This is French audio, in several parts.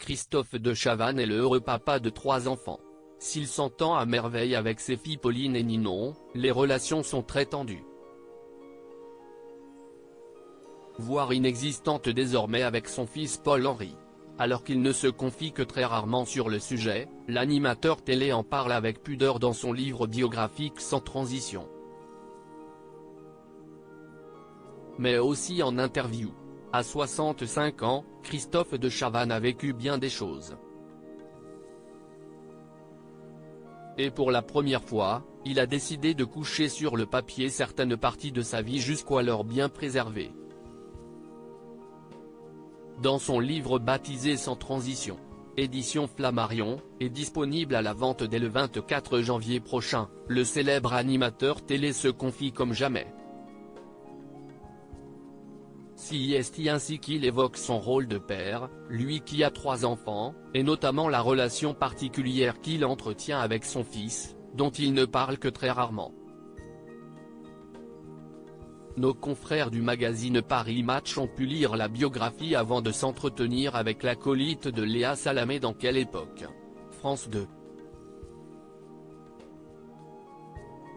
Christophe de Chavannes est le heureux papa de 3 enfants. S'il s'entend à merveille avec ses filles Pauline et Ninon, les relations sont très tendues, voire inexistantes désormais avec son fils Paul-Henri. Alors qu'il ne se confie que très rarement sur le sujet, l'animateur télé en parle avec pudeur dans son livre biographique Sans transition, mais aussi en interview. À 65 ans, Christophe de Chavannes a vécu bien des choses. Et pour la première fois, il a décidé de coucher sur le papier certaines parties de sa vie jusqu'alors bien préservées. Dans son livre baptisé Sans transition, édition Flammarion, est disponible à la vente dès le 24 janvier prochain, le célèbre animateur télé se confie comme jamais. C'est ainsi qu'il évoque son rôle de père, lui qui a 3 enfants, et notamment la relation particulière qu'il entretient avec son fils, dont il ne parle que très rarement. Nos confrères du magazine Paris Match ont pu lire la biographie avant de s'entretenir avec l'acolyte de Léa Salamé dans Quelle époque ? France 2.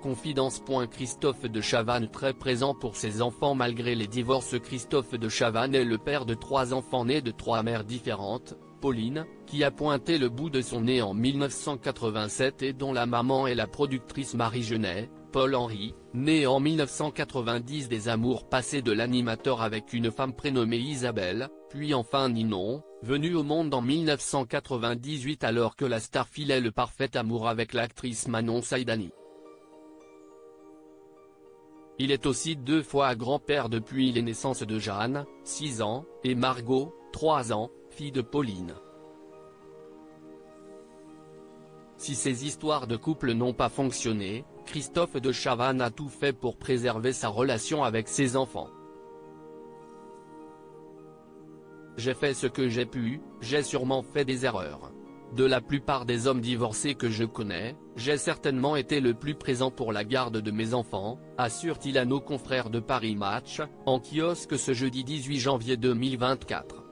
Confidence. Christophe de Chavannes très présent pour ses enfants malgré les divorces. Christophe de Chavannes est le père de 3 enfants nés de 3 mères différentes, Pauline, qui a pointé le bout de son nez en 1987 et dont la maman est la productrice Marie Genet, Paul-Henri, né en 1990 des amours passés de l'animateur avec une femme prénommée Isabelle, puis enfin Ninon, venu au monde en 1998 alors que la star filait le parfait amour avec l'actrice Manon Saïdani. Il est aussi 2 fois grand-père depuis les naissances de Jeanne, 6 ans, et Margot, 3 ans, fille de Pauline. Si ces histoires de couple n'ont pas fonctionné, Christophe de Chavannes a tout fait pour préserver sa relation avec ses enfants. J'ai fait ce que j'ai pu, j'ai sûrement fait des erreurs. De la plupart des hommes divorcés que je connais, j'ai certainement été le plus présent pour la garde de mes enfants, assure-t-il à nos confrères de Paris Match, en kiosque ce jeudi 18 janvier 2024.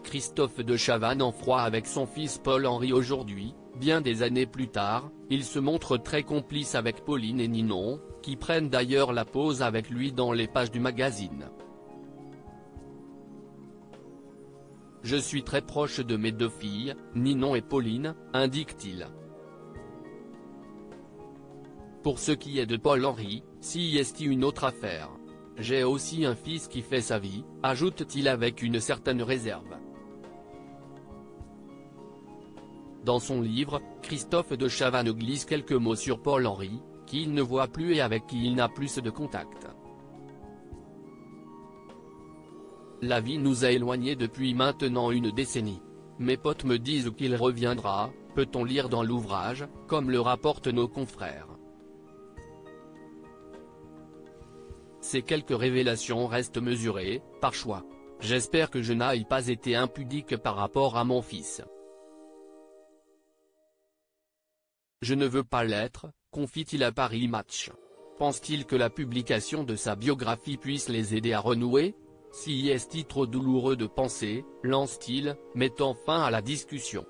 Christophe de Chavannes en froid avec son fils Paul-Henri aujourd'hui, bien des années plus tard, il se montre très complice avec Pauline et Ninon, qui prennent d'ailleurs la pause avec lui dans les pages du magazine. Je suis très proche de mes 2 filles, Ninon et Pauline, indique-t-il. Pour ce qui est de Paul-Henri, c'est une autre affaire. J'ai aussi un fils qui fait sa vie, ajoute-t-il avec une certaine réserve. Dans son livre, Christophe de Chavannes glisse quelques mots sur Paul-Henri, qu'il ne voit plus et avec qui il n'a plus de contact. La vie nous a éloignés depuis maintenant une décennie. Mes potes me disent qu'il reviendra, peut-on lire dans l'ouvrage, comme le rapportent nos confrères. Ces quelques révélations restent mesurées, par choix. J'espère que je n'ai pas été impudique par rapport à mon fils. Je ne veux pas l'être, confie-t-il à Paris Match. Pense-t-il que la publication de sa biographie puisse les aider à renouer ? Si est-il trop douloureux de penser, lance-t-il, mettant fin à la discussion.